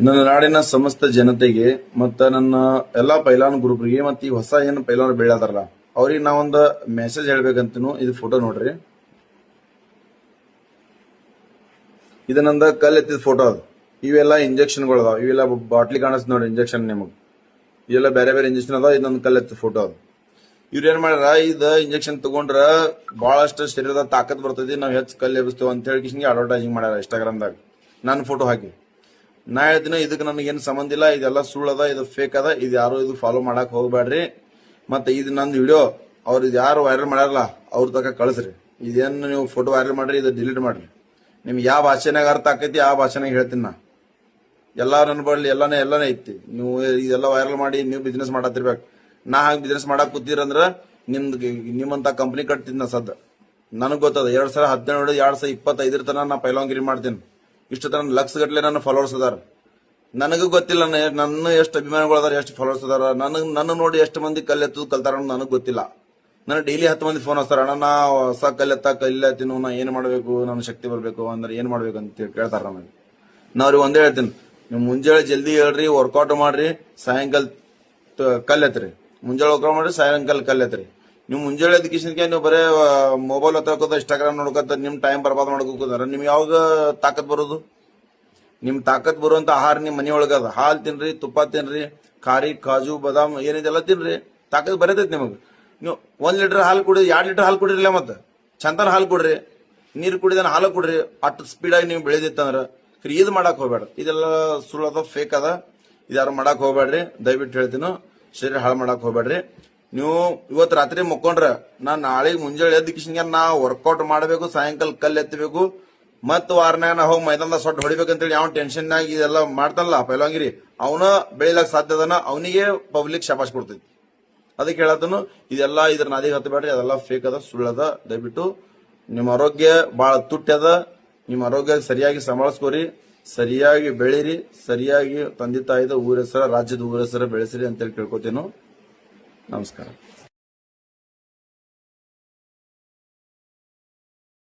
ನನ್ನ ನಾಡಿನ ಸಮಸ್ತ ಜನತೆಗೆ ಮತ್ತ ನನ್ನ ಎಲ್ಲಾ ಪೈಲಾನ್ ಗ್ರೂಪ್ಗೆ ಮತ್ತೆ ಈ ಹೊಸ ಏನು ಪೈಲಾನ್ ಬೆಳೆದಾರಲ್ಲ ಅವ್ರಿಗೆ ನಾವೊಂದು ಮೆಸೇಜ್ ಹೇಳ್ಬೇಕಂತನು. ಇದು ಫೋಟೋ ನೋಡ್ರಿ, ಇದು ನಂದ ಕಲ್ ಎತ್ತಿದ ಫೋಟೋ ಅದು. ಇವೆಲ್ಲ ಇಂಜೆಕ್ಷನ್ಗಳು ಅದಾವ, ಇವೆಲ್ಲ ಬಾಟ್ಲಿ ಕಾಣಿಸ್ ನೋಡಿ ಇಂಜೆಕ್ಷನ್. ನಿಮಗ್ ಇವೆಲ್ಲ ಬೇರೆ ಬೇರೆ ಇಂಜೆಕ್ಷನ್ ಅದಾವ. ಇದೊಂದು ಕಲ್ ಎತ್ತಿದ ಫೋಟೋ ಅದು. ಇವ್ರ ಏನ್ ಮಾಡ್ಯಾರ, ಇದ ಇಂಜೆಕ್ಷನ್ ತಗೊಂಡ್ರ ಬಹಳಷ್ಟು ಶರೀರದ ತಾಕತ್ ಬರ್ತೈತಿ, ನಾವ್ ಹೆಚ್ಚು ಕಲ್ ಎಬ್ಸ್ತೇವೆ ಅಂತ ಹೇಳಿ ಕಿಶನ್ಗೆ ಅಡ್ವರ್ಟೈಸಿಂಗ್ ಮಾಡ್ಯಾರ ಇನ್ಸ್ಟಾಗ್ರಾಮ್ದಾಗ. ನನ್ನ ಫೋಟೋ ಹಾಕಿ ನಾ ಹೇಳ್ತೀನಿ, ಇದಕ್ಕೆ ನನಗೇನು ಸಂಬಂಧ ಇಲ್ಲ, ಇದೆಲ್ಲ ಸುಳ್ಳದ, ಇದು ಫೇಕ್ ಅದ, ಇದು ಯಾರು ಇದು ಫಾಲೋ ಮಾಡಕ್ ಹೋಗ್ಬೇಡ್ರಿ. ಮತ್ತೆ ಇದು ನಂದು ವಿಡಿಯೋ ಅವ್ರು ಇದು ಯಾರು ವೈರಲ್ ಮಾಡ್ಯಾರಲ್ಲ ಅವ್ರ ತಕ ಕಳಿಸ್ರಿ. ಇದೇನು ನೀವು ಫೋಟೋ ವೈರಲ್ ಮಾಡ್ರಿ, ಇದು ಡಿಲೀಟ್ ಮಾಡ್ರಿ. ನಿಮ್ಗೆ ಯಾವ ಭಾಷೆನಾಗ ಅರ್ಥ ಆಕೈತಿ ಆ ಭಾಷೆನಾಗ ಹೇಳ್ತೀನಿ ನಾ. ಎಲ್ಲಾ ನನ್ನ ಬಳಿ ಎಲ್ಲಾನೇ ಐತಿ. ನೀವು ಇದೆಲ್ಲ ವೈರಲ್ ಮಾಡಿ ನೀವು ಬಿಸ್ನೆಸ್ ಮಾಡತ್ತಿರ್ಬೇಕು. ನಾ ಹಂಗ ಬಿಸ್ನೆಸ್ ಮಾಡಕ್ ಕೂತೀರಂದ್ರ ನಿಮ್ಮಂತ ಕಂಪ್ನಿ ಕಟ್ತಿದ್ನ ಸದ್ದ. ನನಗ್ ಗೊತ್ತದ 2017 2025 ತನ ನಾ ಪೈಲಾಂಗಿರಿ ಮಾಡ್ತೀನಿ. ಇಷ್ಟು ತರ ಲಕ್ಷ ಗಟ್ಲೆ ನನ್ನ ಫಾಲೋವರ್ಸ್ ಅದಾರ. ನನಗೂ ಗೊತ್ತಿಲ್ಲ ನನ್ನ ಎಷ್ಟು ಅಭಿಮಾನಿಗಳು ಅದಾರ, ಎಷ್ಟು ಫಾಲೋವರ್ಸ್ ಅದಾರ. ನನ್ನ ನೋಡಿ ಎಷ್ಟು ಮಂದಿ ಕಲ್ಲೆತ್ತು ಕಲ್ತಾರ ನನಗ್ ಗೊತ್ತಿಲ್ಲ. ನನಗೆ ಡೈಲಿ 10 ಮಂದಿ ಫೋನ್ ಹಚ್ತಾರ, ಅಣ್ಣ ನಾ ಹೊಸ ಕಲ್ಲೆತ್ತೀನು, ನಾ ಏನ್ ಮಾಡ್ಬೇಕು, ನನ್ನ ಶಕ್ತಿ ಬರ್ಬೇಕು ಅಂದ್ರೆ ಏನ್ ಮಾಡ್ಬೇಕು ಅಂತ ಕೇಳ್ತಾರ ನನಗೆ. ನಾ ಅವ್ರಿಗೆ ಒಂದೇ ಹೇಳ್ತೀನಿ, ನೀವು ಮುಂಜಾನೆ ಜಲ್ದಿ ಹೇಳ್ರಿ, ವರ್ಕೌಟ್ ಮಾಡ್ರಿ, ಸಾಯಂಕಾಲ ಕಲ್ಲೆತ್ರಿ. ಮುಂಜಾನೆ ವರ್ಕೌಟ್ ಮಾಡ್ರಿ, ಸಾಯಂಕಾಲ ಕಲ್ಲೆತ್ರಿ. ನೀವು ಮುಂಜಾನೆ ಎದ್ಕಿಶನ್ಗೆ ನೀವು ಬರೇ ಮೊಬೈಲ್ ಹೊತ್ತಕೋತ ಇನ್ಸ್ಟಾಗ್ರಾಮ್ ನೋಡ್ಕೋತ ನಿಮ್ ಟೈಮ್ ಬರ್ಬಾದ್ ಮಾಡ್ಕೋತಾರ. ನಿಮ್ಗೆ ಯಾವಾಗ ತಾಕತ್ ಬರೋದು? ನಿಮ್ ತಾಕತ್ ಬರುವಂತ ಆಹಾರ ನಿಮ್ ಮನಿ ಒಳಗದ. ಹಾಲು ತಿನ್ರಿ, ತುಪ್ಪ ತಿನ್ರಿ, ಖಾರಿ, ಕಾಜು, ಬಾದಾಮ್ ಏನಿದೆಲ್ಲ ತಿನ್ರಿ, ತಾಕತ್ ಬರತೈತಿ ನಿಮಗ್. ನೀವು 1 ಲೀಟರ್ ಹಾಲು ಕುಡಿದ್ರಿ, 2 ಲೀಟರ್ ಹಾಲು ಕುಡಿರಿಲ್ಲ, ಮತ್ತೆ ಚಂದನ ಹಾಲು ಕುಡ್ರಿ, ನೀರ್ ಕುಡಿದ ಹಾಲು ಕುಡ್ರಿ. ಅಷ್ಟು ಸ್ಪೀಡಾಗಿ ನೀವು ಬೆಳೆದಿತ್ತಂದ್ರ ಇದು ಮಾಡಕ್ ಹೋಗ್ಬೇಡ. ಇದೆಲ್ಲ ಸುಳ್ಳದ, ಫೇಕ್ ಅದ. ಇದ್ಯಾರು ಮಾಡಕ್ ಹೋಗ್ಬೇಡ್ರಿ, ದಯವಿಟ್ಟು ಹೇಳ್ತೀನಿ. ಶರೀರ ಹಾಳು ಮಾಡಕ್ ಹೋಗ್ಬೇಡ್ರಿ. ನೀವು ಇವತ್ತು ರಾತ್ರಿ ಮುಕ್ಕೊಂಡ್ರ ನಾ ನಾಳೆ ಮುಂಜಾನೆ ಎದ್ದ ಕಿಶನ್ಗೆ ನಾ ವರ್ಕೌಟ್ ಮಾಡಬೇಕು, ಸಾಯಂಕಾಲ ಕಲ್ ಎತ್ತಬೇಕು, ಮತ್ ವಾರನಾಗ ನಾ ಹೋಗಿ ಮೈದಾನದ ಸೊಟ್ಟು ಹೊಡಿಬೇಕಂತೇಳಿ ಯಾವ ಟೆನ್ಷನ್ ನಾಗ ಇದೆಲ್ಲ ಮಾಡ್ತಾನಲ್ಲ ಪೈಲಾಂಗಿರಿ, ಅವನ ಬೆಳಿಲಾಕ ಸಾಧ್ಯ ಅದನ, ಅವನಿಗೆ ಪಬ್ಲಿಕ್ ಶಾಬಾಷ್ ಕೊಡ್ತೈತಿ. ಅದಕ್ಕೆ ಹೇಳತ್ತನು, ಇದೆಲ್ಲ ಇದ್ರ ನಾದಿಗೆ ಹತ್ತಬೇಡ್ರಿ, ಅದೆಲ್ಲ ಫೇಕ್ ಅದ, ಸುಳ್ಳದ. ದಯವಿಟ್ಟು ನಿಮ್ಮ ಆರೋಗ್ಯ ಬಹಳ ತುಟ್ಟ್ಯದ. ನಿಮ್ಮ ಆರೋಗ್ಯ ಸರಿಯಾಗಿ ಸಂಭಾಳಿಸ್ಕೋರಿ, ಸರಿಯಾಗಿ ಬೆಳೀರಿ, ಸರಿಯಾಗಿ ತಂದೆ ತಾಯಿದ ಊರ ಹೆಸರ, ರಾಜ್ಯದ ಊರ ಹೆಸರ ಬೆಳೆಸಿರಿ ಅಂತೇಳಿ ಕೇಳ್ಕೊತೇನು. ನಮಸ್ಕಾರ.